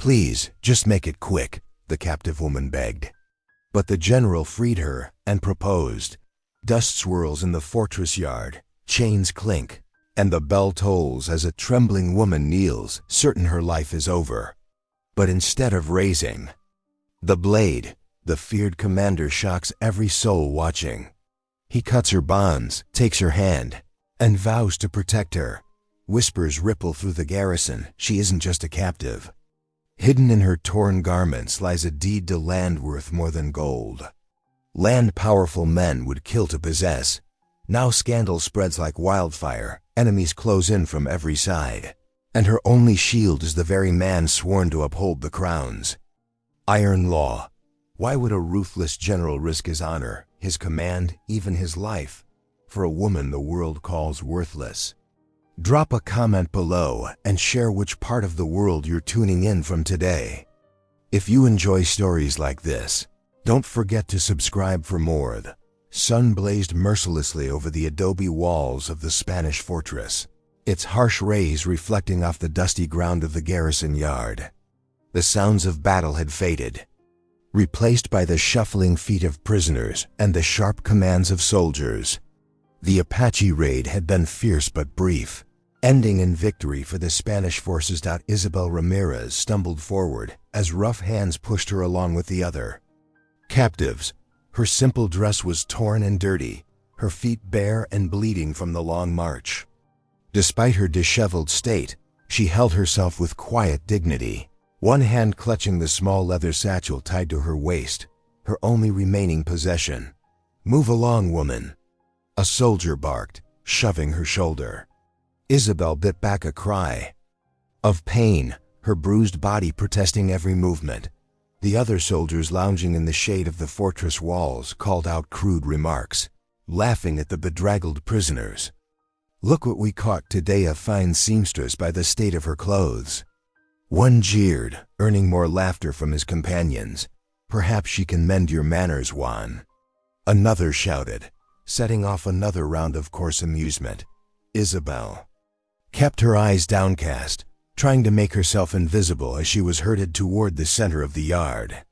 Please, just make it quick, the captive woman begged. But the general freed her and proposed. Dust swirls in the fortress yard, chains clink, and the bell tolls as a trembling woman kneels, certain her life is over. But instead of raising the blade, the feared commander shocks every soul watching. He cuts her bonds, takes her hand, and vows to protect her. Whispers ripple through the garrison, she isn't just a captive. Hidden in her torn garments lies a deed to land worth more than gold. Land powerful men would kill to possess. Now scandal spreads like wildfire, enemies close in from every side. And her only shield is the very man sworn to uphold the crowns. Iron law. Why would a ruthless general risk his honor, his command, even his life, for a woman the world calls worthless? Drop a comment below and share which part of the world you're tuning in from today. If you enjoy stories like this, don't forget to subscribe for more. The sun blazed mercilessly over the adobe walls of the Spanish fortress, its harsh rays reflecting off the dusty ground of the garrison yard. The sounds of battle had faded, replaced by the shuffling feet of prisoners and the sharp commands of soldiers. The Apache raid had been fierce but brief, ending in victory for the Spanish forces. Isabel Ramirez stumbled forward as rough hands pushed her along with the other captives. Her simple dress was torn and dirty, her feet bare and bleeding from the long march. Despite her disheveled state, she held herself with quiet dignity, one hand clutching the small leather satchel tied to her waist, her only remaining possession. "Move along, woman," a soldier barked, shoving her shoulder. Isabel bit back a cry of pain, her bruised body protesting every movement. The other soldiers lounging in the shade of the fortress walls called out crude remarks, laughing at the bedraggled prisoners. "Look what we caught today, a fine seamstress by the state of her clothes." One jeered, earning more laughter from his companions. "Perhaps she can mend your manners, Juan." Another shouted, setting off another round of coarse amusement. Isabel kept her eyes downcast, trying to make herself invisible as she was herded toward the center of the yard.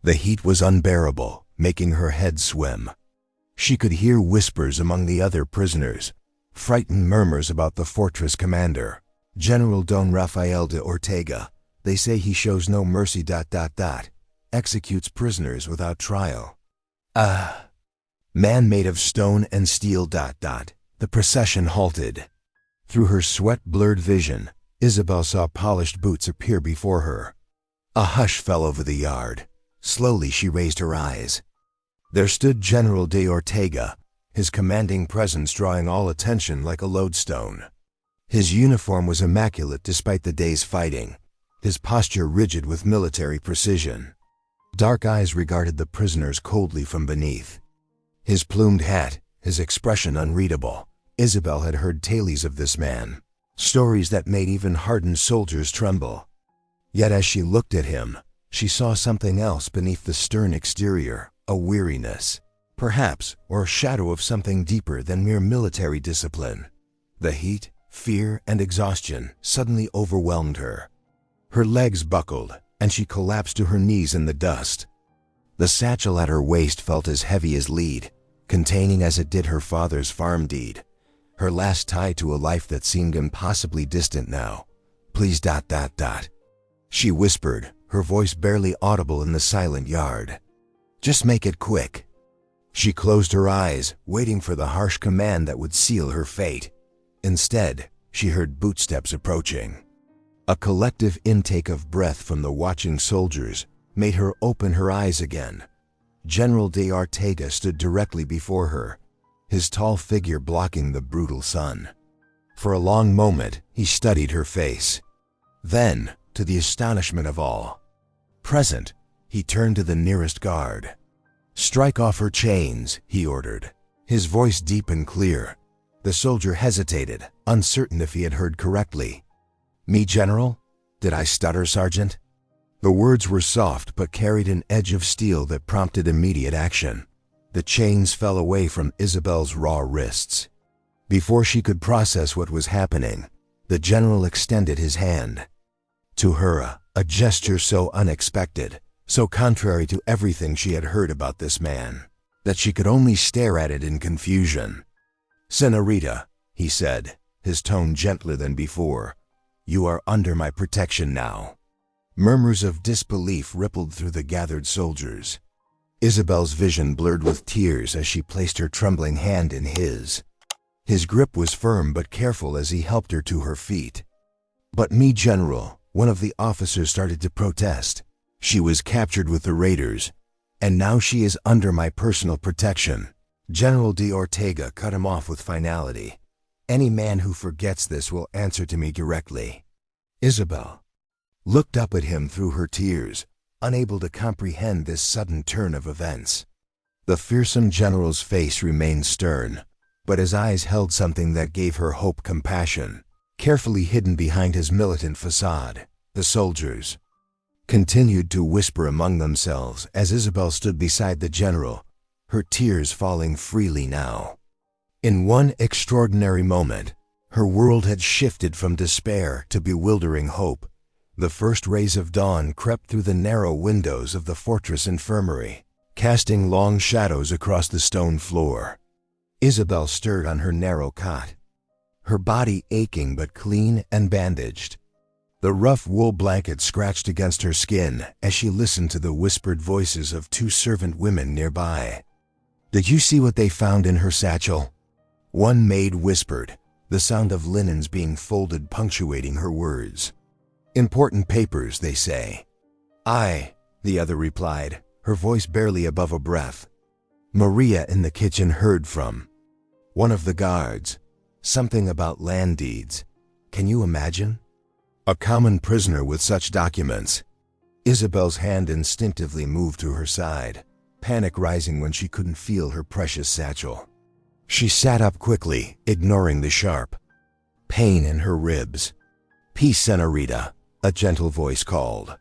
The heat was unbearable, making her head swim. She could hear whispers among the other prisoners, frightened murmurs about the fortress commander, General Don Rafael de Ortega. They say he shows no mercy. Executes prisoners without trial. Man made of stone and steel. The procession halted. Through her sweat-blurred vision, Isabel saw polished boots appear before her. A hush fell over the yard. Slowly she raised her eyes. There stood General de Ortega, his commanding presence drawing all attention like a lodestone. His uniform was immaculate despite the day's fighting, his posture rigid with military precision. Dark eyes regarded the prisoners coldly from beneath. His plumed hat, his expression unreadable. Isabel had heard tales of this man, stories that made even hardened soldiers tremble. Yet as she looked at him, she saw something else beneath the stern exterior, a weariness, perhaps, or a shadow of something deeper than mere military discipline. The heat, fear, and exhaustion suddenly overwhelmed her. Her legs buckled, and she collapsed to her knees in the dust. The satchel at her waist felt as heavy as lead, containing as it did her father's farm deed, her last tie to a life that seemed impossibly distant now. "Please. She whispered, her voice barely audible in the silent yard. "Just make it quick." She closed her eyes, waiting for the harsh command that would seal her fate. Instead, she heard bootsteps approaching. A collective intake of breath from the watching soldiers made her open her eyes again. General de Ortega stood directly before her, his tall figure blocking the brutal sun. For a long moment, he studied her face. Then, to the astonishment of all present, he turned to the nearest guard. "Strike off her chains," he ordered, his voice deep and clear. The soldier hesitated, uncertain if he had heard correctly. "Me, General? Did I stutter, Sergeant?" The words were soft but carried an edge of steel that prompted immediate action. The chains fell away from Isabel's raw wrists. Before she could process what was happening, the general extended his hand. To her, a gesture so unexpected, so contrary to everything she had heard about this man, that she could only stare at it in confusion. "Senorita," he said, his tone gentler than before, "you are under my protection now." Murmurs of disbelief rippled through the gathered soldiers. Isabel's vision blurred with tears as she placed her trembling hand in his. His grip was firm but careful as he helped her to her feet. "But me, General," one of the officers started to protest. "She was captured with the raiders, and now she is under my personal protection." General de Ortega cut him off with finality. "Any man who forgets this will answer to me directly." Isabel looked up at him through her tears, unable to comprehend this sudden turn of events. The fearsome general's face remained stern, but his eyes held something that gave her hope, compassion. Carefully hidden behind his militant facade, the soldiers continued to whisper among themselves as Isabel stood beside the general, her tears falling freely now. In one extraordinary moment, her world had shifted from despair to bewildering hope. The first rays of dawn crept through the narrow windows of the fortress infirmary, casting long shadows across the stone floor. Isabel stirred on her narrow cot, her body aching but clean and bandaged. The rough wool blanket scratched against her skin as she listened to the whispered voices of two servant women nearby. "Did you see what they found in her satchel?" one maid whispered, the sound of linens being folded punctuating her words. "Important papers, they say." "Aye," the other replied, her voice barely above a breath. Maria in the kitchen heard from one of the guards. Something about land deeds. Can you imagine? A common prisoner with such documents. Isabel's hand instinctively moved to her side, panic rising when she couldn't feel her precious satchel. She sat up quickly, ignoring the sharp pain in her ribs. "Peace, Senorita," a gentle voice called.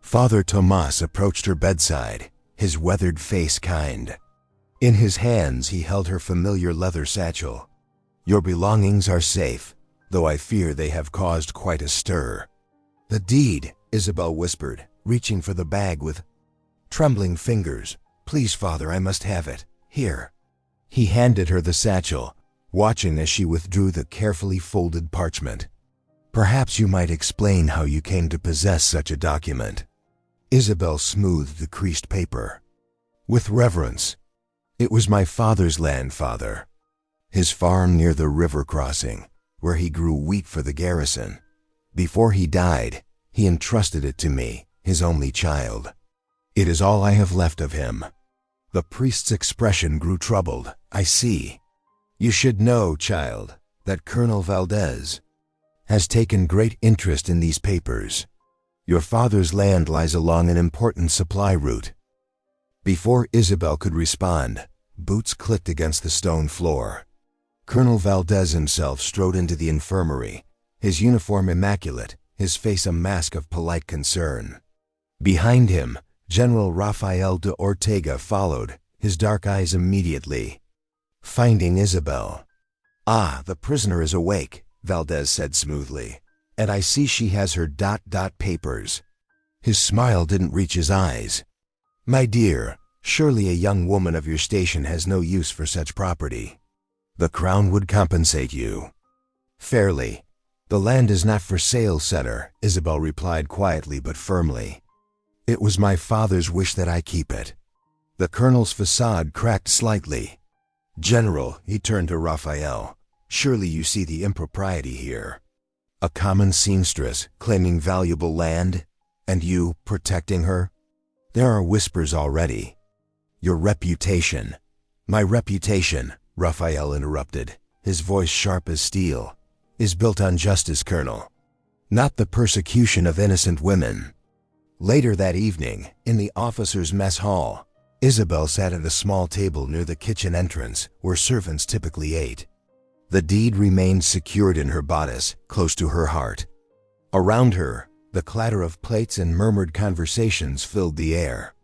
Father Tomas approached her bedside, his weathered face kind. In his hands he held her familiar leather satchel. "Your belongings are safe, though I fear they have caused quite a stir." "The deed," Isabel whispered, reaching for the bag with trembling fingers. "Please, Father, I must have it. Here." He handed her the satchel, watching as she withdrew the carefully folded parchment. "Perhaps you might explain how you came to possess such a document." Isabel smoothed the creased paper. "With reverence. It was my father's land, Father. His farm near the river crossing, where he grew wheat for the garrison. Before he died, he entrusted it to me, his only child. It is all I have left of him." The priest's expression grew troubled. "I see. You should know, child, that Colonel Valdez has taken great interest in these papers. Your father's land lies along an important supply route." Before Isabel could respond, boots clicked against the stone floor. Colonel Valdez himself strode into the infirmary, his uniform immaculate, his face a mask of polite concern. Behind him, General Rafael de Ortega followed, his dark eyes immediately finding Isabel. "Ah, the prisoner is awake," Valdez said smoothly, "and I see she has her ... papers." His smile didn't reach his eyes. "My dear, surely a young woman of your station has no use for such property. The crown would compensate you fairly. The land is not for sale, Senator," Isabel replied quietly but firmly. "It was my father's wish that I keep it." The colonel's facade cracked slightly. "General," he turned to Rafael, "surely you see the impropriety here. A common seamstress claiming valuable land, and you protecting her? There are whispers already." "Your reputation." "My reputation," Rafael interrupted, his voice sharp as steel, "is built on justice, Colonel, not the persecution of innocent women." Later that evening, in the officers' mess hall, Isabel sat at a small table near the kitchen entrance where servants typically ate. The deed remained secured in her bodice, close to her heart. Around her, the clatter of plates and murmured conversations filled the air.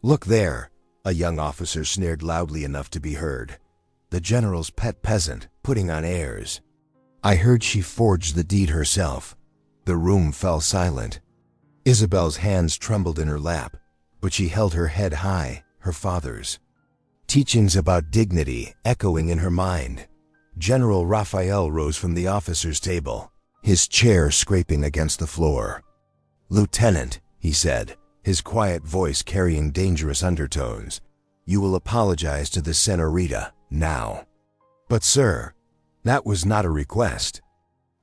"Look there," a young officer sneered loudly enough to be heard. "The general's pet peasant, putting on airs. I heard she forged the deed herself." The room fell silent. Isabel's hands trembled in her lap, but she held her head high, her father's teachings about dignity echoing in her mind. General Raphael rose from the officer's table, his chair scraping against the floor. "Lieutenant," he said, his quiet voice carrying dangerous undertones, "you will apologize to the senorita now." "But sir, that was not a request."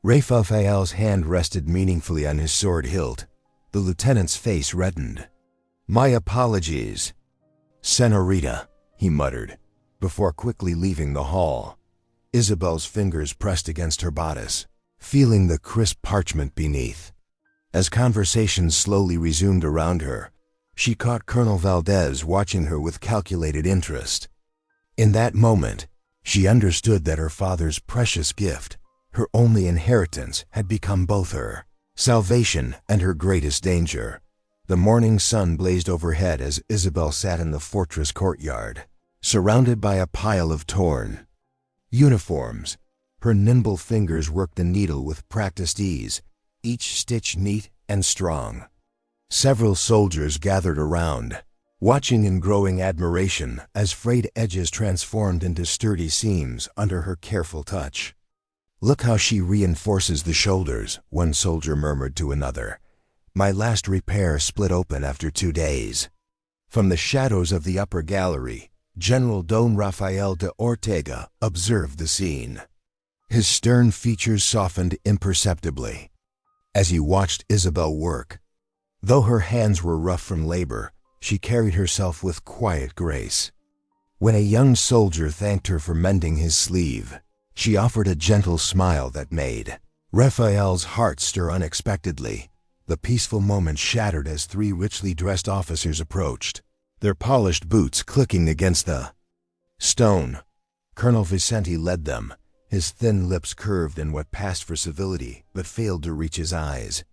Raphael's hand rested meaningfully on his sword hilt. The lieutenant's face reddened. "My apologies, senorita," he muttered, before quickly leaving the hall. Isabel's fingers pressed against her bodice, feeling the crisp parchment beneath. As conversation slowly resumed around her, she caught Colonel Valdez watching her with calculated interest. In that moment, she understood that her father's precious gift, her only inheritance, had become both her salvation and her greatest danger. The morning sun blazed overhead as Isabel sat in the fortress courtyard, surrounded by a pile of torn uniforms. Her nimble fingers worked the needle with practiced ease, each stitch neat and strong. Several soldiers gathered around, watching in growing admiration as frayed edges transformed into sturdy seams under her careful touch. "Look how she reinforces the shoulders," one soldier murmured to another. "My last repair split open after 2 days." From the shadows of the upper gallery, General Don Rafael de Ortega observed the scene. His stern features softened imperceptibly as he watched Isabel work. Though her hands were rough from labor, she carried herself with quiet grace. When a young soldier thanked her for mending his sleeve, she offered a gentle smile that made Raphael's heart stir unexpectedly. The peaceful moment shattered as 3 richly dressed officers approached, their polished boots clicking against the stone. Colonel Vicente led them, his thin lips curved in what passed for civility but failed to reach his eyes.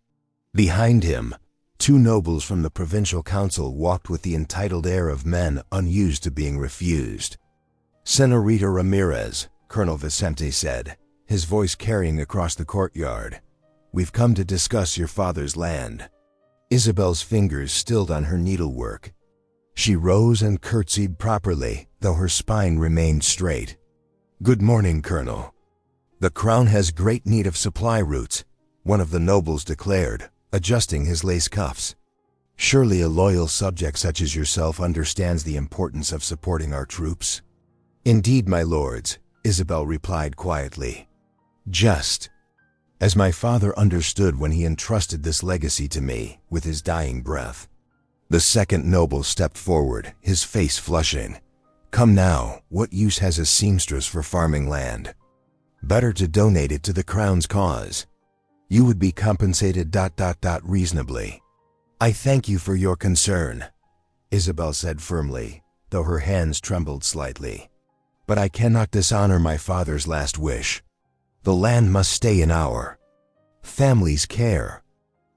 Behind him, 2 nobles from the provincial council walked with the entitled air of men unused to being refused. "Senorita Ramirez," Colonel Vicente said, his voice carrying across the courtyard, "we've come to discuss your father's land." Isabel's fingers stilled on her needlework. She rose and curtsied properly, though her spine remained straight. "Good morning, Colonel. The crown has great need of supply routes," one of the nobles declared, adjusting his lace cuffs. "Surely a loyal subject such as yourself understands the importance of supporting our troops." "Indeed, my lords," Isabel replied quietly. "Just as my father understood when he entrusted this legacy to me with his dying breath." The second noble stepped forward, his face flushing. "Come now, what use has a seamstress for farming land? Better to donate it to the crown's cause. You would be compensated reasonably." "I thank you for your concern," Isabel said firmly, though her hands trembled slightly. "But I cannot dishonor my father's last wish. The land must stay in our family's care."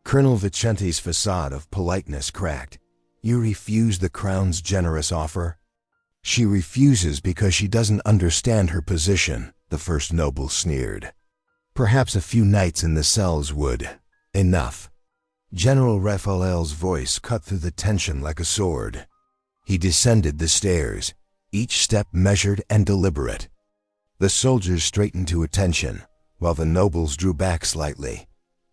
Colonel Vicente's facade of politeness cracked. "You refuse the crown's generous offer?" "She refuses because she doesn't understand her position," the first noble sneered. "Perhaps a few nights in the cells would enough." General Raphael's voice cut through the tension like a sword. He descended the stairs, each step measured and deliberate. The soldiers straightened to attention, while the nobles drew back slightly.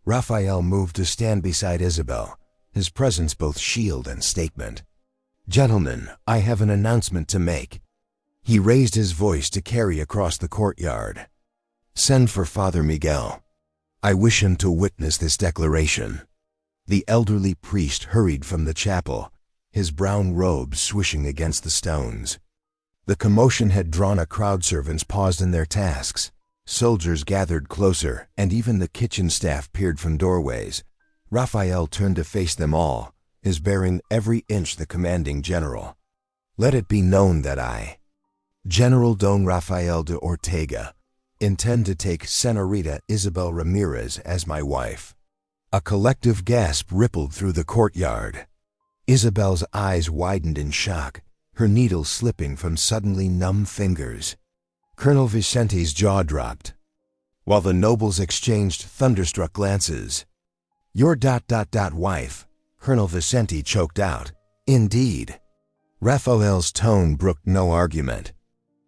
Raphael moved to stand beside Isabel, his presence both shield and statement. "Gentlemen, I have an announcement to make." He raised his voice to carry across the courtyard. "Send for Father Miguel. I wish him to witness this declaration." The elderly priest hurried from the chapel, his brown robe swishing against the stones. The commotion had drawn a crowd. Servants paused in their tasks. Soldiers gathered closer, and even the kitchen staff peered from doorways. Raphael turned to face them all, his bearing every inch the commanding general. "Let it be known that I, General Don Rafael de Ortega, intend to take Senorita Isabel Ramirez as my wife." A collective gasp rippled through the courtyard. Isabel's eyes widened in shock, her needle slipping from suddenly numb fingers. Colonel Vicente's jaw dropped, while the nobles exchanged thunderstruck glances. Your wife, Colonel Vicente choked out. Indeed. Raphael's tone brooked no argument.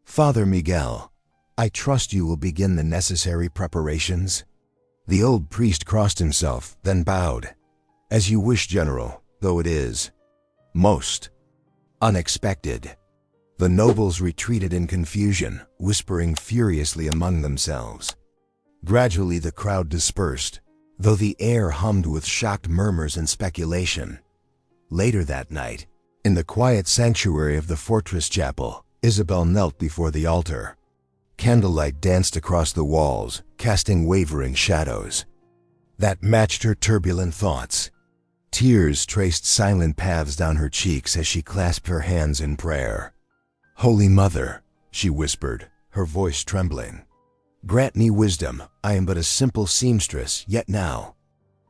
Father Miguel, I trust you will begin the necessary preparations. The old priest crossed himself, then bowed. As you wish, General, though it is most unexpected. The nobles retreated in confusion, whispering furiously among themselves. Gradually the crowd dispersed, though the air hummed with shocked murmurs and speculation. Later that night, in the quiet sanctuary of the fortress chapel, Isabel knelt before the altar. Candlelight danced across the walls, casting wavering shadows that matched her turbulent thoughts. Tears traced silent paths down her cheeks as she clasped her hands in prayer. Holy Mother, she whispered, her voice trembling, grant me wisdom. I am but a simple seamstress, yet now.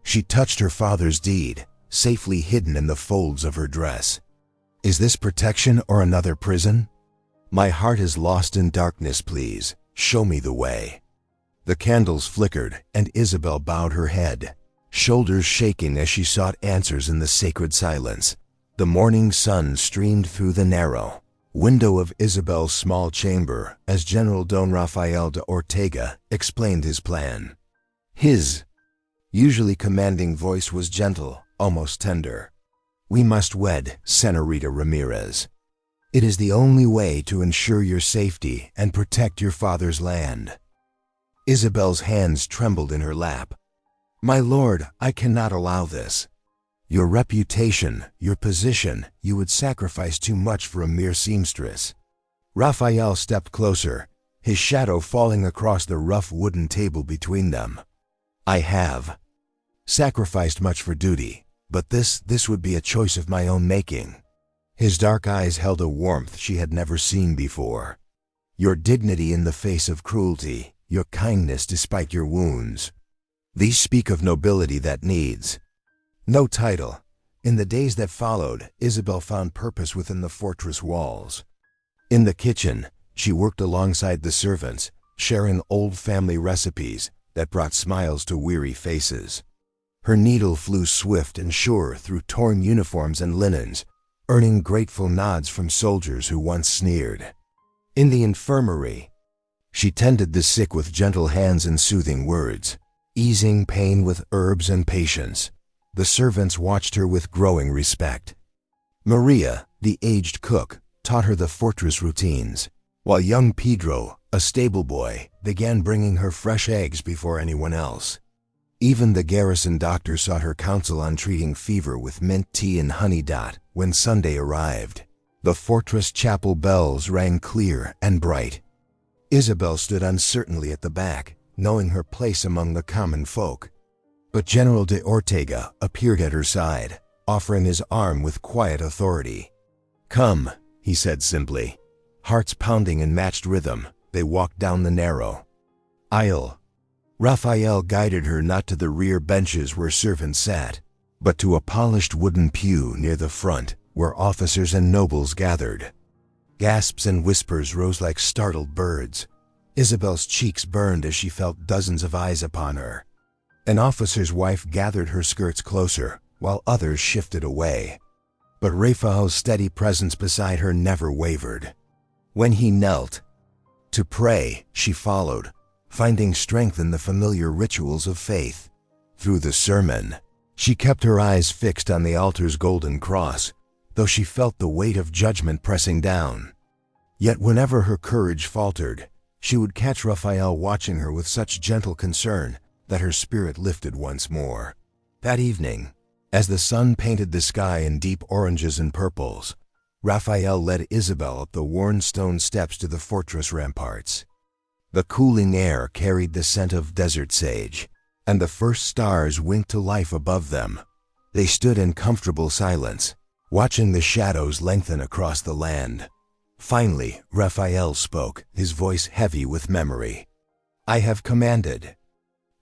She touched her father's deed, safely hidden in the folds of her dress. Is this protection or another prison? My heart is lost in darkness, please, show me the way. The candles flickered, and Isabel bowed her head, shoulders shaking as she sought answers in the sacred silence. The morning sun streamed through the narrow window of Isabel's small chamber as General Don Rafael de Ortega explained his plan. His usually commanding voice was gentle, almost tender. We must wed, Senorita Ramirez. It is the only way to ensure your safety and protect your father's land. Isabel's hands trembled in her lap. My lord, I cannot allow this. Your reputation, your position, you would sacrifice too much for a mere seamstress. Raphael stepped closer, his shadow falling across the rough wooden table between them. I have sacrificed much for duty, but this would be a choice of my own making. His dark eyes held a warmth she had never seen before. Your dignity in the face of cruelty, your kindness despite your wounds. These speak of nobility that needs no title. In the days that followed, Isabel found purpose within the fortress walls. In the kitchen, she worked alongside the servants, sharing old family recipes that brought smiles to weary faces. Her needle flew swift and sure through torn uniforms and linens, earning grateful nods from soldiers who once sneered. In the infirmary, she tended the sick with gentle hands and soothing words, easing pain with herbs and patience. The servants watched her with growing respect. Maria, the aged cook, taught her the fortress routines, while young Pedro, a stable boy, began bringing her fresh eggs before anyone else. Even the garrison doctor sought her counsel on treating fever with mint tea and honey. When Sunday arrived, the fortress chapel bells rang clear and bright. Isabel stood uncertainly at the back, knowing her place among the common folk. But General de Ortega appeared at her side, offering his arm with quiet authority. Come, he said simply. Hearts pounding in matched rhythm, they walked down the narrow aisle. Raphael guided her not to the rear benches where servants sat, but to a polished wooden pew near the front where officers and nobles gathered. Gasps and whispers rose like startled birds. Isabel's cheeks burned as she felt dozens of eyes upon her. An officer's wife gathered her skirts closer, while others shifted away. But Raphael's steady presence beside her never wavered. When he knelt to pray, she followed, finding strength in the familiar rituals of faith. Through the sermon, she kept her eyes fixed on the altar's golden cross, though she felt the weight of judgment pressing down. Yet whenever her courage faltered, she would catch Raphael watching her with such gentle concern that her spirit lifted once more. That evening, as the sun painted the sky in deep oranges and purples, Raphael led Isabel up the worn stone steps to the fortress ramparts. The cooling air carried the scent of desert sage, and the first stars winked to life above them. They stood in comfortable silence, watching the shadows lengthen across the land. Finally, Raphael spoke, his voice heavy with memory. I have commanded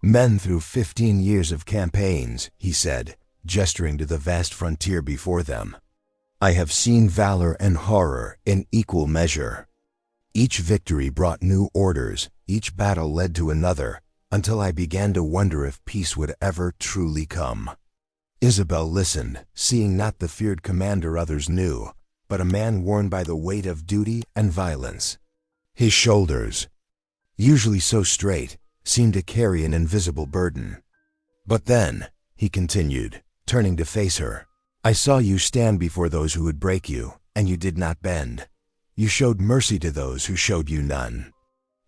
men through 15 years of campaigns, he said, gesturing to the vast frontier before them. I have seen valor and horror in equal measure. Each victory brought new orders, each battle led to another, until I began to wonder if peace would ever truly come. Isabel listened, seeing not the feared commander others knew, but a man worn by the weight of duty and violence. His shoulders, usually so straight, seemed to carry an invisible burden. But then, he continued, turning to face her, I saw you stand before those who would break you, and you did not bend. You showed mercy to those who showed you none.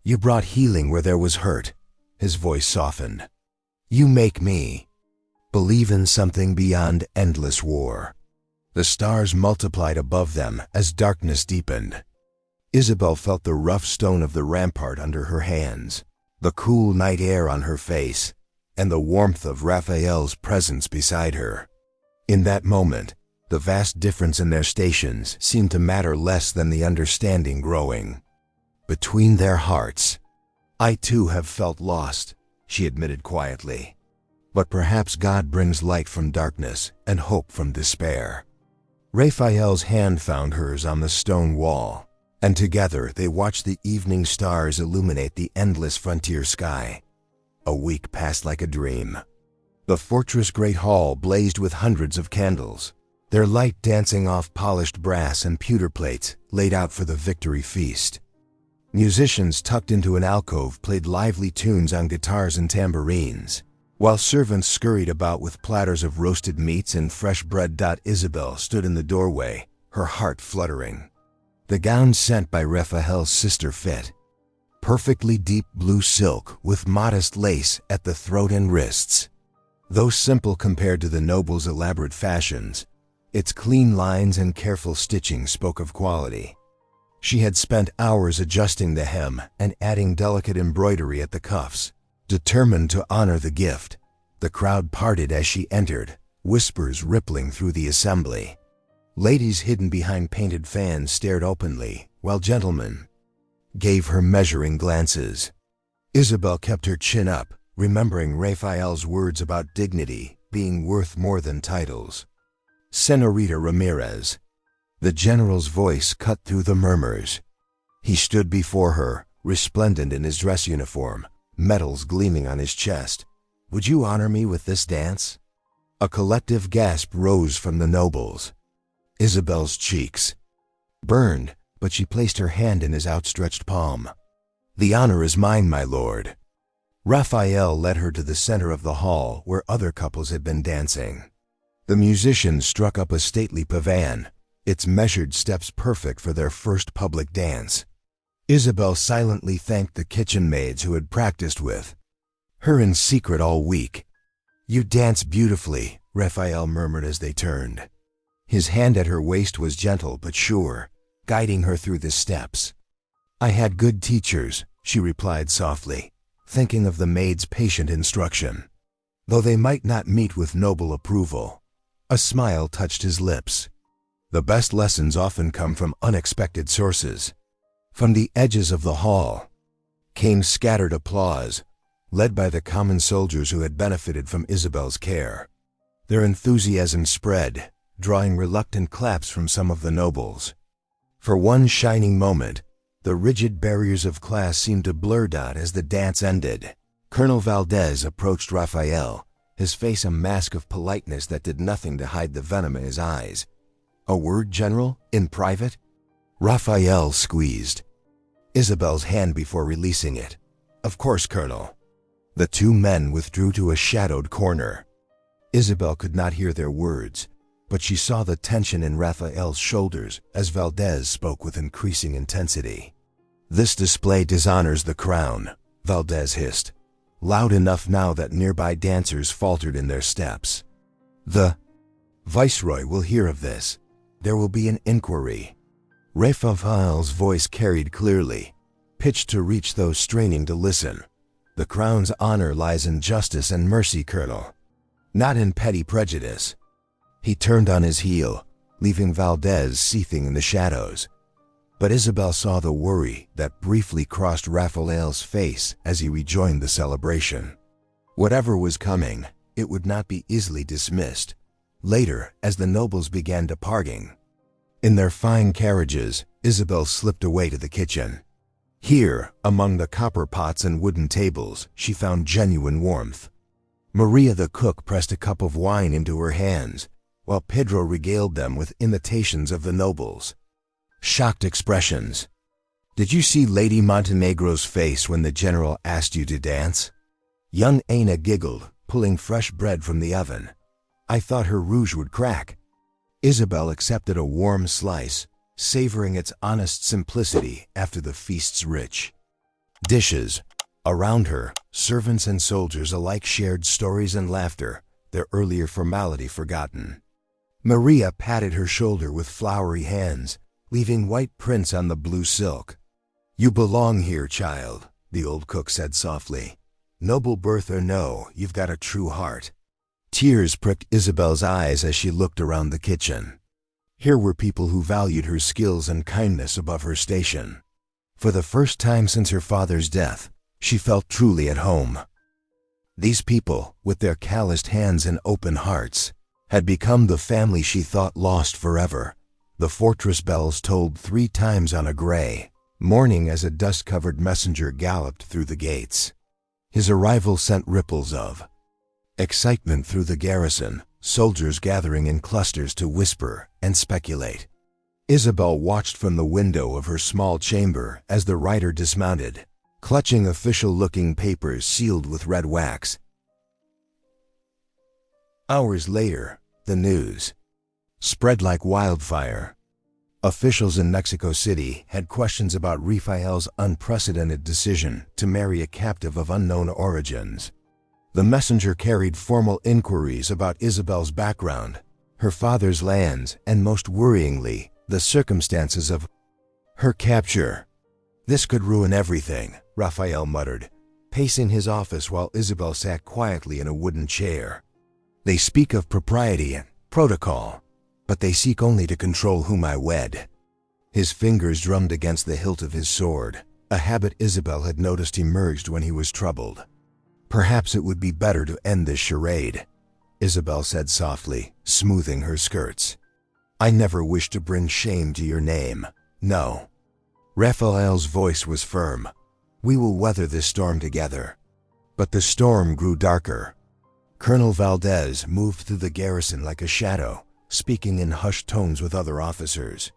You brought healing where there was hurt. His voice softened. You make me believe in something beyond endless war. The stars multiplied above them as darkness deepened. Isabel felt the rough stone of the rampart under her hands, the cool night air on her face, and the warmth of Raphael's presence beside her. In that moment, the vast difference in their stations seemed to matter less than the understanding growing between their hearts. I too have felt lost, she admitted quietly. But perhaps God brings light from darkness and hope from despair. Raphael's hand found hers on the stone wall, and together they watched the evening stars illuminate the endless frontier sky. A week passed like a dream. The fortress' great hall blazed with hundreds of candles, their light dancing off polished brass and pewter plates laid out for the victory feast. Musicians tucked into an alcove played lively tunes on guitars and tambourines, while servants scurried about with platters of roasted meats and fresh bread. Isabel stood in the doorway, her heart fluttering. The gown sent by Raphael's sister fit, perfectly deep blue silk with modest lace at the throat and wrists. Though simple compared to the noble's elaborate fashions, its clean lines and careful stitching spoke of quality. She had spent hours adjusting the hem and adding delicate embroidery at the cuffs, determined to honor the gift. The crowd parted as she entered, whispers rippling through the assembly. Ladies hidden behind painted fans stared openly, while gentlemen gave her measuring glances. Isabel kept her chin up, remembering Raphael's words about dignity being worth more than titles. Senorita Ramirez. The general's voice cut through the murmurs. He stood before her, resplendent in his dress uniform, medals gleaming on his chest. Would you honor me with this dance? A collective gasp rose from the nobles. Isabel's cheeks burned, but she placed her hand in his outstretched palm. The honor is mine, my lord. Raphael led her to the center of the hall where other couples had been dancing. The musicians struck up a stately pavan, its measured steps perfect for their first public dance. Isabel silently thanked the kitchen maids who had practiced with her in secret all week. You dance beautifully, Raphael murmured as they turned. His hand at her waist was gentle but sure, guiding her through the steps. I had good teachers, she replied softly, thinking of the maid's patient instruction. Though they might not meet with noble approval, a smile touched his lips. The best lessons often come from unexpected sources. From the edges of the hall came scattered applause, led by the common soldiers who had benefited from Isabel's care. Their enthusiasm spread, drawing reluctant claps from some of the nobles. For one shining moment, the rigid barriers of class seemed to blur. As the dance ended, Colonel Valdez approached Raphael, his face a mask of politeness that did nothing to hide the venom in his eyes. A word, General, in private? Raphael squeezed Isabel's hand before releasing it. Of course, Colonel. The two men withdrew to a shadowed corner. Isabel could not hear their words, but she saw the tension in Raphael's shoulders as Valdez spoke with increasing intensity. This display dishonors the crown, Valdez hissed, loud enough now that nearby dancers faltered in their steps. The Viceroy will hear of this. There will be an inquiry. Raphael's voice carried clearly, pitched to reach those straining to listen. The crown's honor lies in justice and mercy, Colonel, not in petty prejudice. He turned on his heel, leaving Valdez seething in the shadows. But Isabel saw the worry that briefly crossed Raphael's face as he rejoined the celebration. Whatever was coming, it would not be easily dismissed. Later, as the nobles began departing, in their fine carriages, Isabel slipped away to the kitchen. Here, among the copper pots and wooden tables, she found genuine warmth. Maria the cook pressed a cup of wine into her hands, while Pedro regaled them with imitations of the nobles. Shocked expressions. "Did you see Lady Montenegro's face when the general asked you to dance?" Young Ana giggled, pulling fresh bread from the oven. "I thought her rouge would crack." Isabel accepted a warm slice, savoring its honest simplicity after the feast's rich dishes. Around her, servants and soldiers alike shared stories and laughter, their earlier formality forgotten. Maria patted her shoulder with floury hands, leaving white prints on the blue silk. "You belong here, child," the old cook said softly. "Noble birth or no, you've got a true heart." Tears pricked Isabel's eyes as she looked around the kitchen. Here were people who valued her skills and kindness above her station. For the first time since her father's death, she felt truly at home. These people, with their calloused hands and open hearts, had become the family she thought lost forever. The fortress bells tolled 3 times on a gray morning as a dust-covered messenger galloped through the gates. His arrival sent ripples of excitement through the garrison, soldiers gathering in clusters to whisper and speculate. Isabel watched from the window of her small chamber as the rider dismounted, clutching official-looking papers sealed with red wax. Hours later, the news spread like wildfire. Officials in Mexico City had questions about Rafael's unprecedented decision to marry a captive of unknown origins. The messenger carried formal inquiries about Isabel's background, her father's lands, and most worryingly, the circumstances of her capture. "This could ruin everything," Rafael muttered, pacing his office while Isabel sat quietly in a wooden chair. "They speak of propriety and protocol, but they seek only to control whom I wed." His fingers drummed against the hilt of his sword, a habit Isabel had noticed emerged when he was troubled. "Perhaps it would be better to end this charade," Isabel said softly, smoothing her skirts. "I never wish to bring shame to your name. No." Rafael's voice was firm. "We will weather this storm together." But the storm grew darker. Colonel Valdez moved through the garrison like a shadow, speaking in hushed tones with other officers.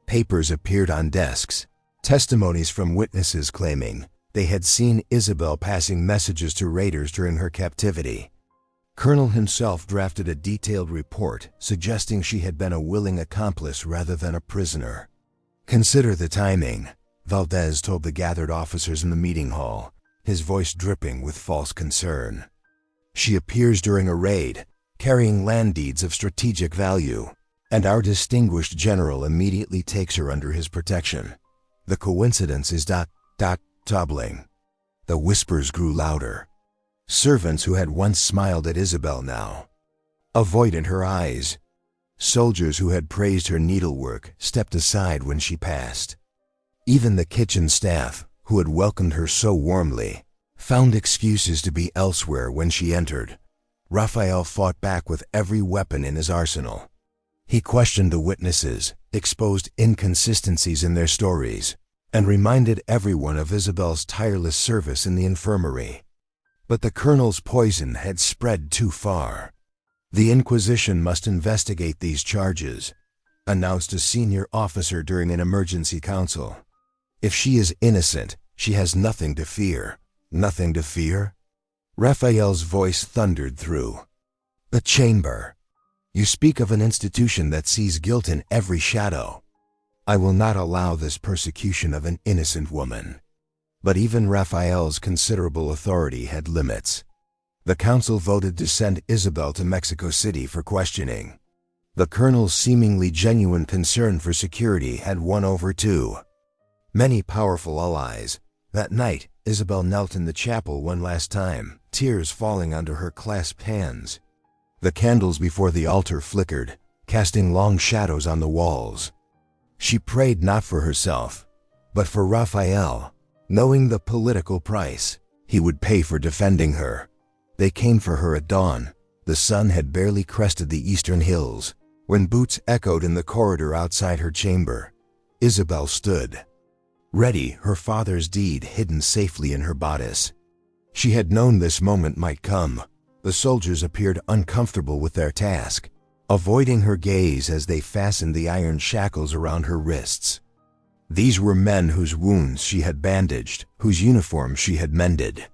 Papers appeared on desks, testimonies from witnesses claiming they had seen Isabel passing messages to raiders during her captivity. Colonel himself drafted a detailed report suggesting she had been a willing accomplice rather than a prisoner. "Consider the timing," Valdez told the gathered officers in the meeting hall, his voice dripping with false concern. "She appears during a raid, carrying land deeds of strategic value, and our distinguished general immediately takes her under his protection. The coincidence is troubling." The whispers grew louder. Servants who had once smiled at Isabel now avoided her eyes. Soldiers who had praised her needlework stepped aside when she passed. Even the kitchen staff, who had welcomed her so warmly, found excuses to be elsewhere when she entered. Rafael fought back with every weapon in his arsenal. He questioned the witnesses, exposed inconsistencies in their stories, and reminded everyone of Isabel's tireless service in the infirmary. But the colonel's poison had spread too far. "The Inquisition must investigate these charges," announced a senior officer during an emergency council. "If she is innocent, she has nothing to fear." "Nothing to fear?" Rafael's voice thundered through the chamber. "You speak of an institution that sees guilt in every shadow. I will not allow this persecution of an innocent woman." But even Rafael's considerable authority had limits. The council voted to send Isabel to Mexico City for questioning. The colonel's seemingly genuine concern for security had won over too many powerful allies. That night, Isabel knelt in the chapel one last time, tears falling onto her clasped hands. The candles before the altar flickered, casting long shadows on the walls. She prayed not for herself, but for Rafael, knowing the political price he would pay for defending her. They came for her at dawn. The sun had barely crested the eastern hills when boots echoed in the corridor outside her chamber. Isabel stood ready, her father's deed hidden safely in her bodice. She had known this moment might come. The soldiers appeared uncomfortable with their task, avoiding her gaze as they fastened the iron shackles around her wrists. These were men whose wounds she had bandaged, whose uniforms she had mended.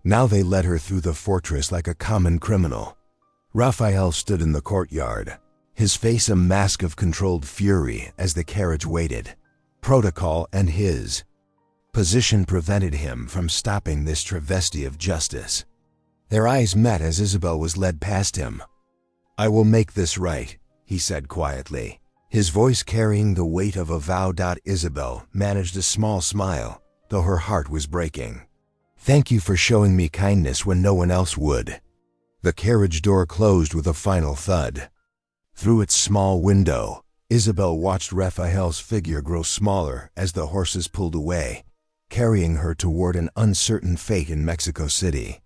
Now they led her through the fortress like a common criminal. Raphael stood in the courtyard, his face a mask of controlled fury as the carriage waited. Protocol and his position prevented him from stopping this travesty of justice. Their eyes met as Isabel was led past him. "I will make this right," he said quietly, his voice carrying the weight of a vow. Isabel managed a small smile, though her heart was breaking. "Thank you for showing me kindness when no one else would." The carriage door closed with a final thud. Through its small window, Isabel watched Raphael's figure grow smaller as the horses pulled away, carrying her toward an uncertain fate in Mexico City.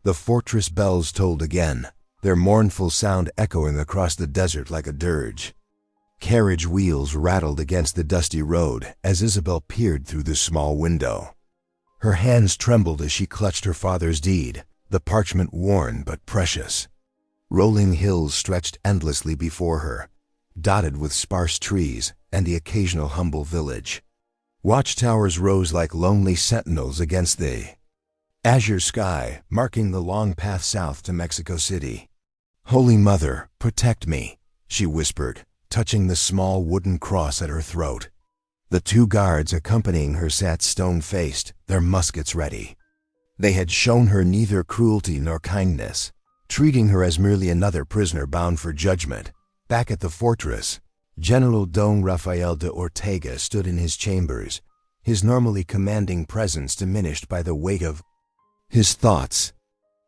The fortress bells tolled again, their mournful sound echoing across the desert like a dirge. Carriage wheels rattled against the dusty road as Isabel peered through the small window. Her hands trembled as she clutched her father's deed, the parchment worn but precious. Rolling hills stretched endlessly before her, dotted with sparse trees and the occasional humble village. Watchtowers rose like lonely sentinels against the azure sky, marking the long path south to Mexico City. "Holy Mother, protect me," she whispered, touching the small wooden cross at her throat. The two guards accompanying her sat stone-faced, their muskets ready. They had shown her neither cruelty nor kindness, treating her as merely another prisoner bound for judgment. Back at the fortress, General Don Rafael de Ortega stood in his chambers, his normally commanding presence diminished by the weight of his thoughts.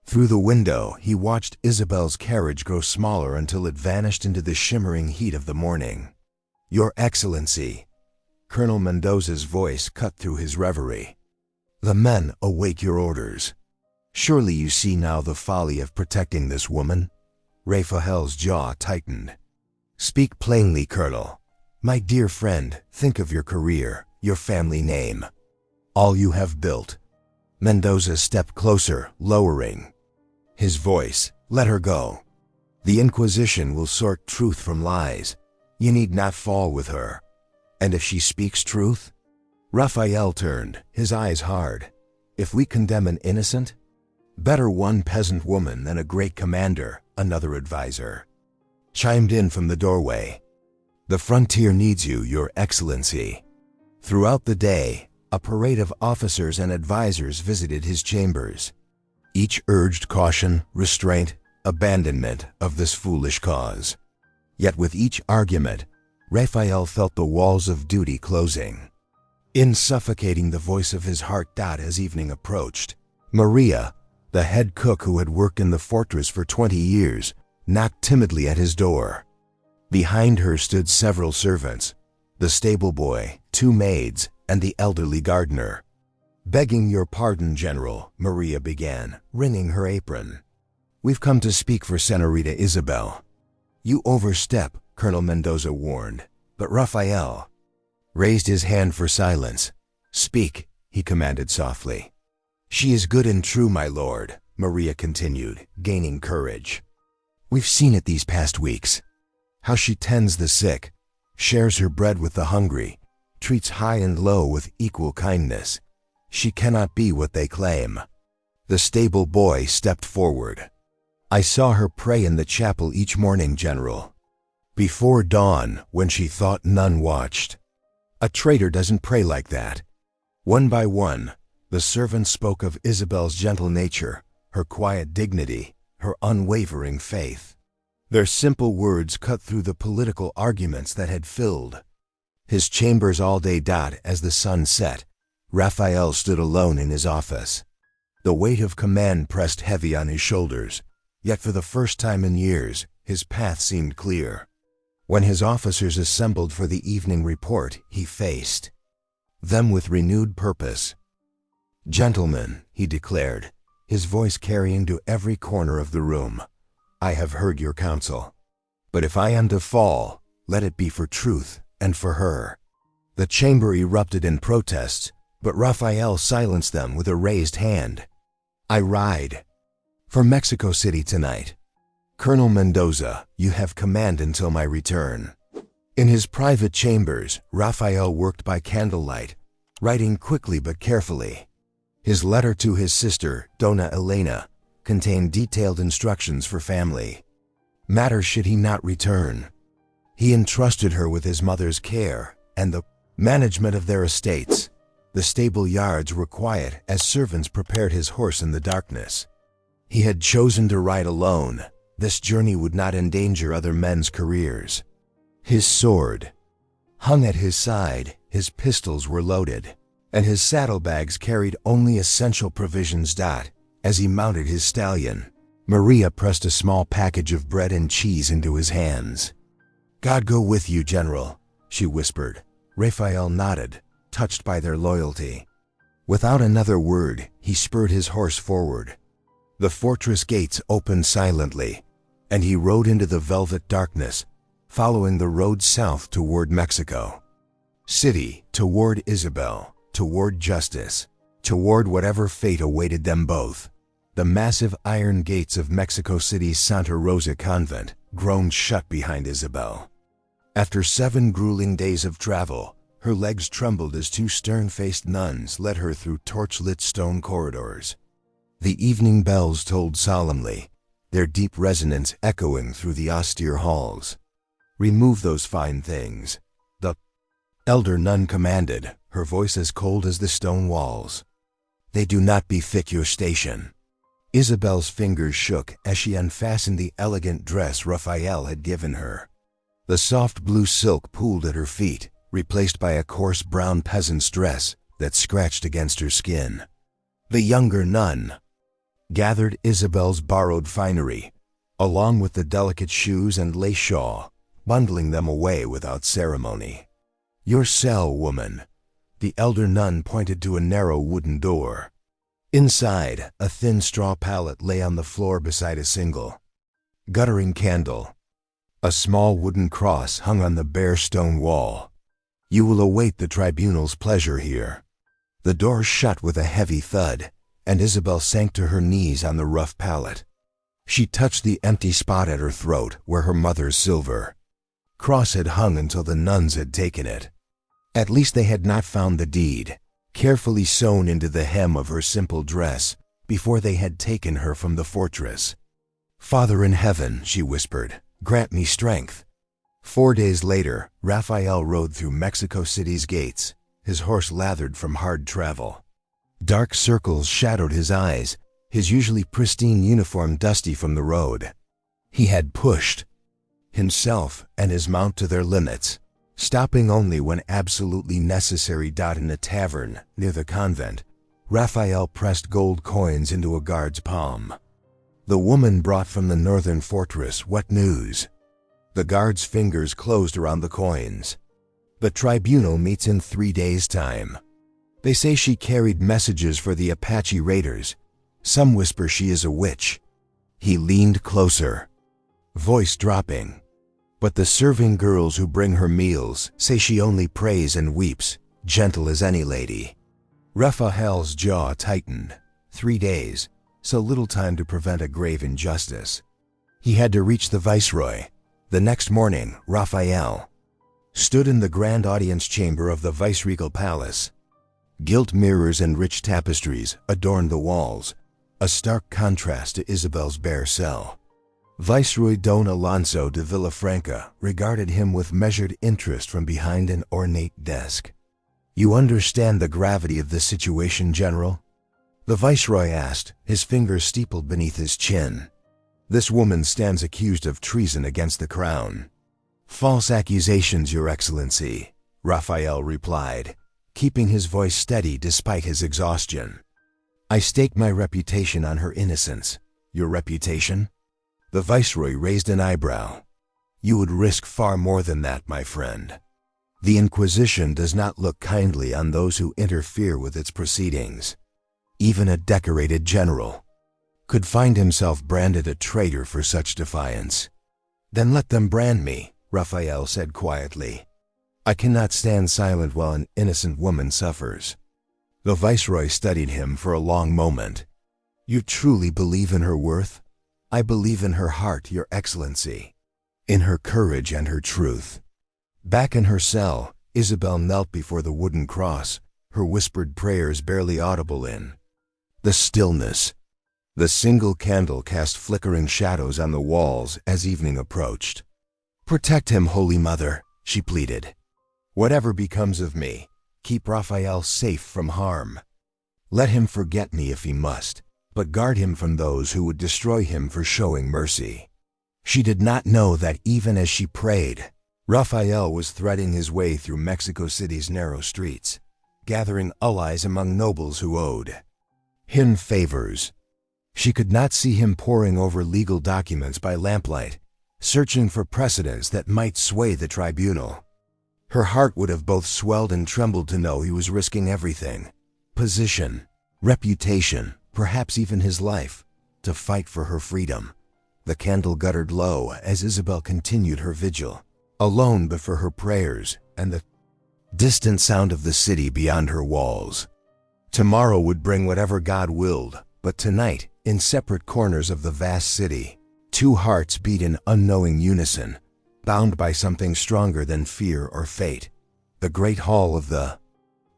Through the window, he watched Isabel's carriage grow smaller until it vanished into the shimmering heat of the morning. "Your Excellency," Colonel Mendoza's voice cut through his reverie. "The men await your orders. Surely you see now the folly of protecting this woman?" Raphael's jaw tightened. "Speak plainly, Colonel. My dear friend, think of your career, your family name, all you have built." Mendoza stepped closer, lowering his voice. "Let her go. The Inquisition will sort truth from lies. You need not fall with her. And if she speaks truth?" Raphael turned, his eyes hard. "If we condemn an innocent? Better one peasant woman than a great commander," another advisor chimed in from the doorway. "The frontier needs you, Your Excellency." Throughout the day, a parade of officers and advisors visited his chambers. Each urged caution, restraint, abandonment of this foolish cause. Yet with each argument, Raphael felt the walls of duty closing in, suffocating the voice of his heart. As evening approached, Maria, the head cook who had worked in the fortress for 20 years, knocked timidly at his door. Behind her stood several servants, the stable boy, 2 maids, and the elderly gardener. "Begging your pardon, General," Maria began, wringing her apron. "We've come to speak for Senorita Isabel." "You overstep," Colonel Mendoza warned, but Raphael raised his hand for silence. "Speak," he commanded softly. "She is good and true, my lord," Maria continued, gaining courage. "We've seen it these past weeks. How she tends the sick, shares her bread with the hungry, treats high and low with equal kindness. She cannot be what they claim." The stable boy stepped forward. "I saw her pray in the chapel each morning, General. Before dawn, when she thought none watched. A traitor doesn't pray like that." One by one, the servants spoke of Isabel's gentle nature, her quiet dignity, her unwavering faith. Their simple words cut through the political arguments that had filled his chambers all day. As the sun set, Raphael stood alone in his office. The weight of command pressed heavy on his shoulders, yet for the first time in years, his path seemed clear. When his officers assembled for the evening report, he faced them with renewed purpose. "Gentlemen," he declared, his voice carrying to every corner of the room, "I have heard your counsel. But if I am to fall, let it be for truth and for her. The chamber erupted in protests, but Raphael silenced them with a raised hand. I ride for Mexico City tonight. Colonel Mendoza, you have command until my return. In his private chambers, Raphael worked by candlelight, writing quickly but carefully. His letter to his sister, Dona Elena, contained detailed instructions for family matters should he not return. He entrusted her with his mother's care and the management of their estates. The stable yards were quiet as servants prepared his horse in the darkness. He had chosen to ride alone. This journey would not endanger other men's careers. His sword hung at his side, his pistols were loaded, and his saddlebags carried only essential provisions. As he mounted his stallion, Maria pressed a small package of bread and cheese into his hands. God go with you, General, she whispered. Raphael nodded, touched by their loyalty. Without another word, he spurred his horse forward. The fortress gates opened silently, and he rode into the velvet darkness, following the road south toward Mexico City, toward Isabel, toward justice, toward whatever fate awaited them both. The massive iron gates of Mexico City's Santa Rosa convent groaned shut behind Isabel. After 7 grueling days of travel, her legs trembled as 2 stern-faced nuns led her through torch-lit stone corridors. The evening bells tolled solemnly, their deep resonance echoing through the austere halls. Remove those fine things, the elder nun commanded, her voice as cold as the stone walls. They do not befit your station. Isabel's fingers shook as she unfastened the elegant dress Raphael had given her. The soft blue silk pooled at her feet, replaced by a coarse brown peasant's dress that scratched against her skin. The younger nun gathered Isabel's borrowed finery, along with the delicate shoes and lace shawl, bundling them away without ceremony. Your cell, woman. The elder nun pointed to a narrow wooden door. Inside, a thin straw pallet lay on the floor beside a single guttering candle. A small wooden cross hung on the bare stone wall. You will await the tribunal's pleasure here. The door shut with a heavy thud, and Isabel sank to her knees on the rough pallet. She touched the empty spot at her throat where her mother's silver cross had hung until the nuns had taken it. At least they had not found the deed, carefully sewn into the hem of her simple dress, before they had taken her from the fortress. Father in heaven, she whispered, grant me strength. 4 days later, Raphael rode through Mexico City's gates, his horse lathered from hard travel. Dark circles shadowed his eyes, his usually pristine uniform dusty from the road. He had pushed himself and his mount to their limits, stopping only when absolutely necessary. In a tavern near the convent, Raphael pressed gold coins into a guard's palm. The woman brought from the northern fortress what news? The guard's fingers closed around the coins. The tribunal meets in 3 days' time. They say she carried messages for the Apache raiders. Some whisper she is a witch. He leaned closer, voice dropping. But the serving girls who bring her meals say she only prays and weeps, gentle as any lady. Raphael's jaw tightened. 3 days, so little time to prevent a grave injustice. He had to reach the viceroy. The next morning, Raphael stood in the grand audience chamber of the viceregal palace. Gilt mirrors and rich tapestries adorned the walls, a stark contrast to Isabel's bare cell. Viceroy Don Alonso de Villafranca regarded him with measured interest from behind an ornate desk. You understand the gravity of this situation, General? The viceroy asked, his fingers steepled beneath his chin. This woman stands accused of treason against the crown. False accusations, Your Excellency, Raphael replied, keeping his voice steady despite his exhaustion. I stake my reputation on her innocence. Your reputation? The viceroy raised an eyebrow. You would risk far more than that, my friend. The Inquisition does not look kindly on those who interfere with its proceedings. Even a decorated general could find himself branded a traitor for such defiance. Then let them brand me, Raphael said quietly. I cannot stand silent while an innocent woman suffers. The viceroy studied him for a long moment. You truly believe in her worth? I believe in her heart, Your Excellency. In her courage and her truth. Back in her cell, Isabel knelt before the wooden cross, her whispered prayers barely audible in the stillness. The single candle cast flickering shadows on the walls as evening approached. Protect him, Holy Mother, she pleaded. Whatever becomes of me, keep Raphael safe from harm. Let him forget me if he must, but guard him from those who would destroy him for showing mercy. She did not know that even as she prayed, Raphael was threading his way through Mexico City's narrow streets, gathering allies among nobles who owed him favors. She could not see him poring over legal documents by lamplight, searching for precedents that might sway the tribunal. Her heart would have both swelled and trembled to know he was risking everything, position, reputation, perhaps even his life, to fight for her freedom. The candle guttered low as Isabel continued her vigil, alone before her prayers and the distant sound of the city beyond her walls. Tomorrow would bring whatever God willed, but tonight, in separate corners of the vast city, two hearts beat in unknowing unison, bound by something stronger than fear or fate. The great hall of the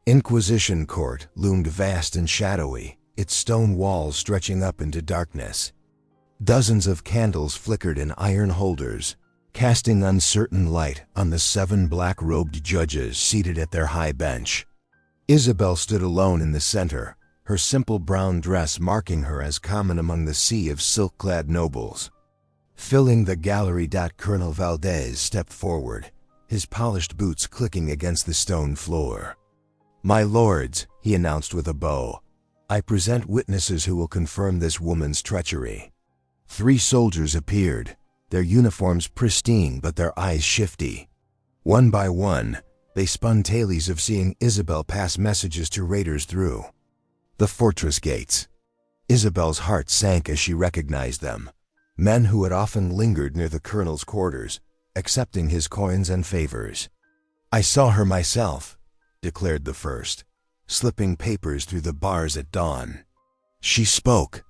Inquisition Court loomed vast and shadowy, its stone walls stretching up into darkness. Dozens of candles flickered in iron holders, casting uncertain light on the 7 black-robed judges seated at their high bench. Isabel stood alone in the center, her simple brown dress marking her as common among the sea of silk-clad nobles. Filling the gallery, Colonel Valdez stepped forward, his polished boots clicking against the stone floor. My lords, he announced with a bow, I present witnesses who will confirm this woman's treachery. 3 soldiers appeared, their uniforms pristine but their eyes shifty. One by one, they spun tales of seeing Isabel pass messages to raiders through the fortress gates. Isabel's heart sank as she recognized them. Men who had often lingered near the colonel's quarters, accepting his coins and favors. I saw her myself, declared the first, slipping papers through the bars at dawn. She spoke.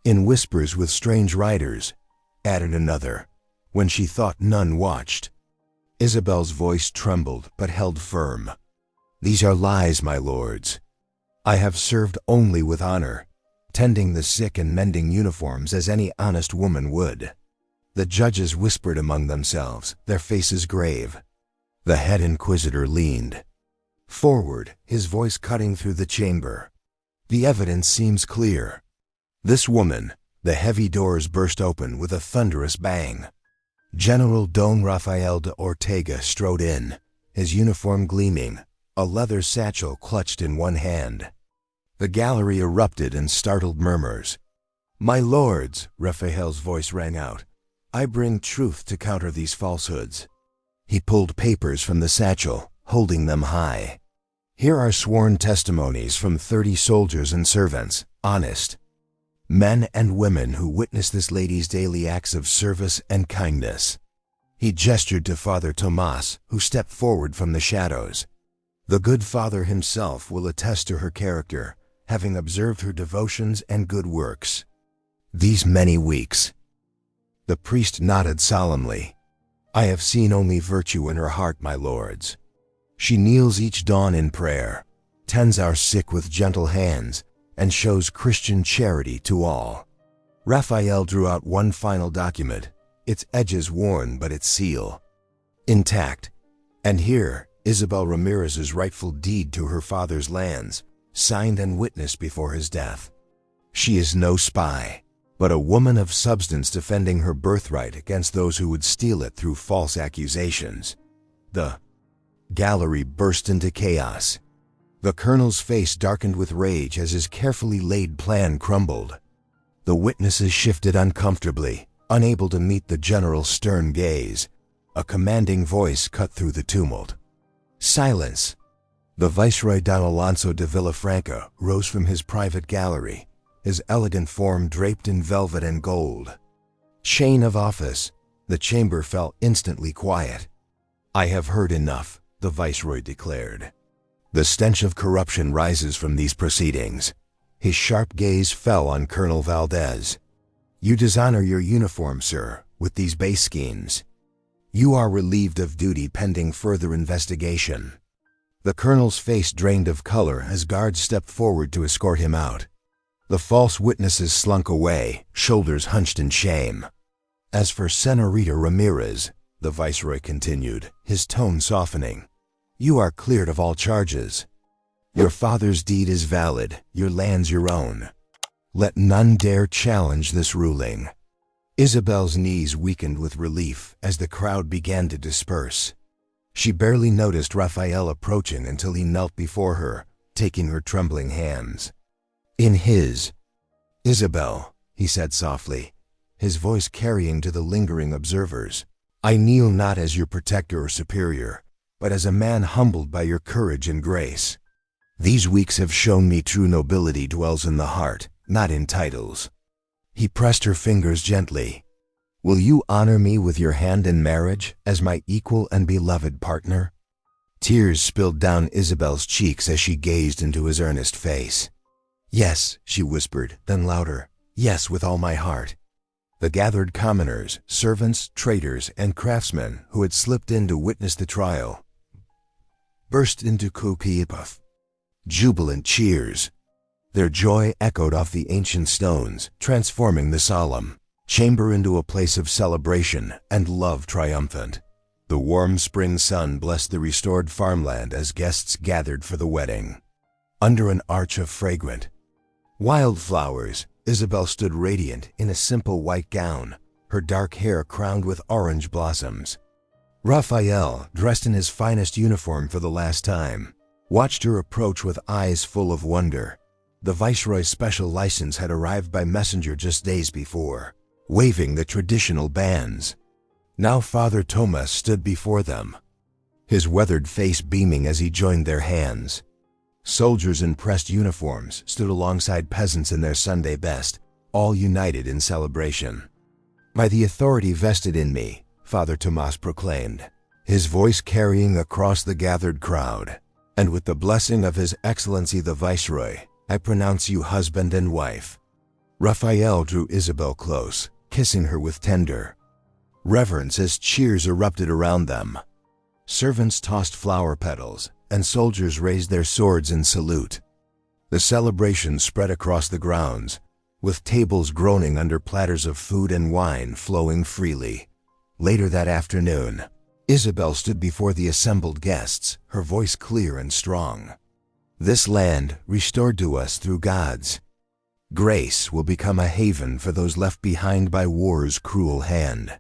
In whispers with strange riders, added another, when she thought none watched. Isabel's voice trembled but held firm. These are lies, my lords. I have served only with honor, tending the sick and mending uniforms as any honest woman would. The judges whispered among themselves, their faces grave. The head inquisitor leaned forward, his voice cutting through the chamber. The evidence seems clear. This woman, the heavy doors burst open with a thunderous bang. General Don Rafael de Ortega strode in, his uniform gleaming, a leather satchel clutched in one hand. The gallery erupted in startled murmurs. My lords, Raphael's voice rang out, I bring truth to counter these falsehoods. He pulled papers from the satchel, holding them high. Here are sworn testimonies from 30 soldiers and servants, honest men and women who witnessed this lady's daily acts of service and kindness. He gestured to Father Tomas, who stepped forward from the shadows. The good father himself will attest to her character, having observed her devotions and good works these many weeks. The priest nodded solemnly. I have seen only virtue in her heart, my lords. She kneels each dawn in prayer, tends our sick with gentle hands, and shows Christian charity to all. Raphael drew out one final document, its edges worn but its seal intact. And here, Isabel Ramirez's rightful deed to her father's lands, signed and witnessed before his death. She is no spy, but a woman of substance defending her birthright against those who would steal it through false accusations. The gallery burst into chaos. The colonel's face darkened with rage as his carefully laid plan crumbled. The witnesses shifted uncomfortably, unable to meet the general's stern gaze. A commanding voice cut through the tumult. Silence! The Viceroy Don Alonso de Villafranca rose from his private gallery, his elegant form draped in velvet and gold. Chain of office, the chamber fell instantly quiet. I have heard enough, the Viceroy declared. The stench of corruption rises from these proceedings. His sharp gaze fell on Colonel Valdez. You dishonor your uniform, sir, with these base schemes. You are relieved of duty pending further investigation. The colonel's face drained of color as guards stepped forward to escort him out. The false witnesses slunk away, shoulders hunched in shame. As for Senorita Ramirez, the Viceroy continued, his tone softening, you are cleared of all charges. Your father's deed is valid, your land's your own. Let none dare challenge this ruling. Isabel's knees weakened with relief as the crowd began to disperse. She barely noticed Raphael approaching until he knelt before her, taking her trembling hands. In his, Isabel, he said softly, his voice carrying to the lingering observers, I kneel not as your protector or superior, but as a man humbled by your courage and grace. These weeks have shown me true nobility dwells in the heart, not in titles. He pressed her fingers gently. Will you honor me with your hand in marriage as my equal and beloved partner? Tears spilled down Isabel's cheeks as she gazed into his earnest face. Yes, she whispered, then louder, yes, with all my heart. The gathered commoners, servants, traders, and craftsmen who had slipped in to witness the trial burst into Kukiipaf. Jubilant cheers. Their joy echoed off the ancient stones, transforming the solemn chamber into a place of celebration and love triumphant. The warm spring sun blessed the restored farmland as guests gathered for the wedding. Under an arch of fragrant wildflowers, Isabel stood radiant in a simple white gown, her dark hair crowned with orange blossoms. Raphael, dressed in his finest uniform for the last time, watched her approach with eyes full of wonder. The Viceroy's special license had arrived by messenger just days before, waving the traditional bands. Now Father Tomas stood before them, his weathered face beaming as he joined their hands. Soldiers in pressed uniforms stood alongside peasants in their Sunday best, all united in celebration. By the authority vested in me, Father Tomas proclaimed, his voice carrying across the gathered crowd, and with the blessing of His Excellency the Viceroy, I pronounce you husband and wife. Raphael drew Isabel close, kissing her with tender reverence as cheers erupted around them. Servants tossed flower petals, and soldiers raised their swords in salute. The celebration spread across the grounds, with tables groaning under platters of food and wine flowing freely. Later that afternoon, Isabel stood before the assembled guests, her voice clear and strong. This land, restored to us through God's grace, will become a haven for those left behind by war's cruel hand.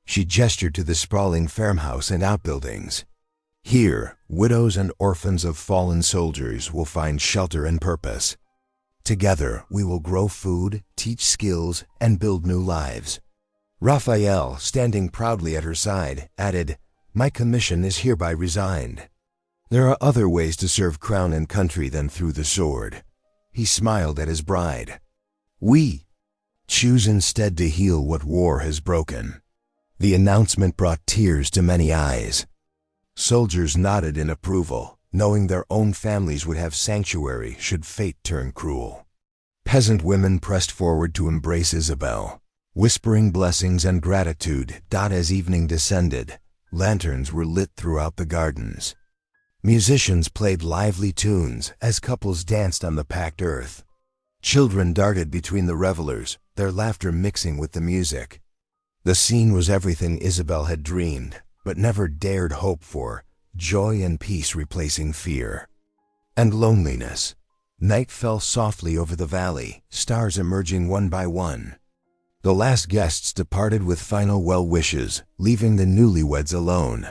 She gestured to the sprawling farmhouse and outbuildings. Here, widows and orphans of fallen soldiers will find shelter and purpose. Together, we will grow food, teach skills, and build new lives. Raphael, standing proudly at her side, added, my commission is hereby resigned. There are other ways to serve crown and country than through the sword. He smiled at his bride. We choose instead to heal what war has broken. The announcement brought tears to many eyes. Soldiers nodded in approval, knowing their own families would have sanctuary should fate turn cruel. Peasant women pressed forward to embrace Isabel, whispering blessings and gratitude. As evening descended, lanterns were lit throughout the gardens. Musicians played lively tunes as couples danced on the packed earth. Children darted between the revelers, their laughter mixing with the music. The scene was everything Isabel had dreamed, but never dared hope for, joy and peace replacing fear and loneliness. Night fell softly over the valley, stars emerging one by one. The last guests departed with final well wishes, leaving the newlyweds alone.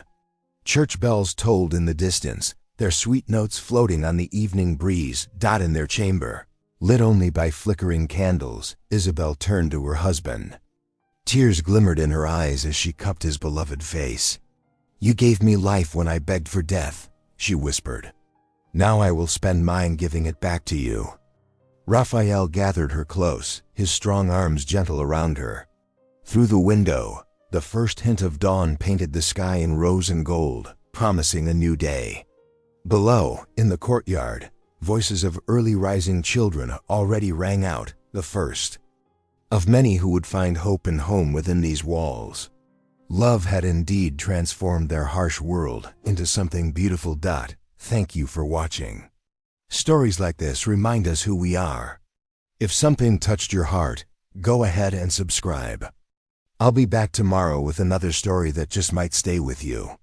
Church bells tolled in the distance, their sweet notes floating on the evening breeze. In their chamber, lit only by flickering candles, Isabel turned to her husband. Tears glimmered in her eyes as she cupped his beloved face. You gave me life when I begged for death, she whispered. Now I will spend mine giving it back to you. Raphael gathered her close, his strong arms gentle around her. Through the window, the first hint of dawn painted the sky in rose and gold, promising a new day. Below, in the courtyard, voices of early rising children already rang out, the first of many who would find hope and home within these walls. Love had indeed transformed their harsh world into something beautiful. Thank you for watching. Stories like this remind us who we are. If something touched your heart, go ahead and subscribe. I'll be back tomorrow with another story that just might stay with you.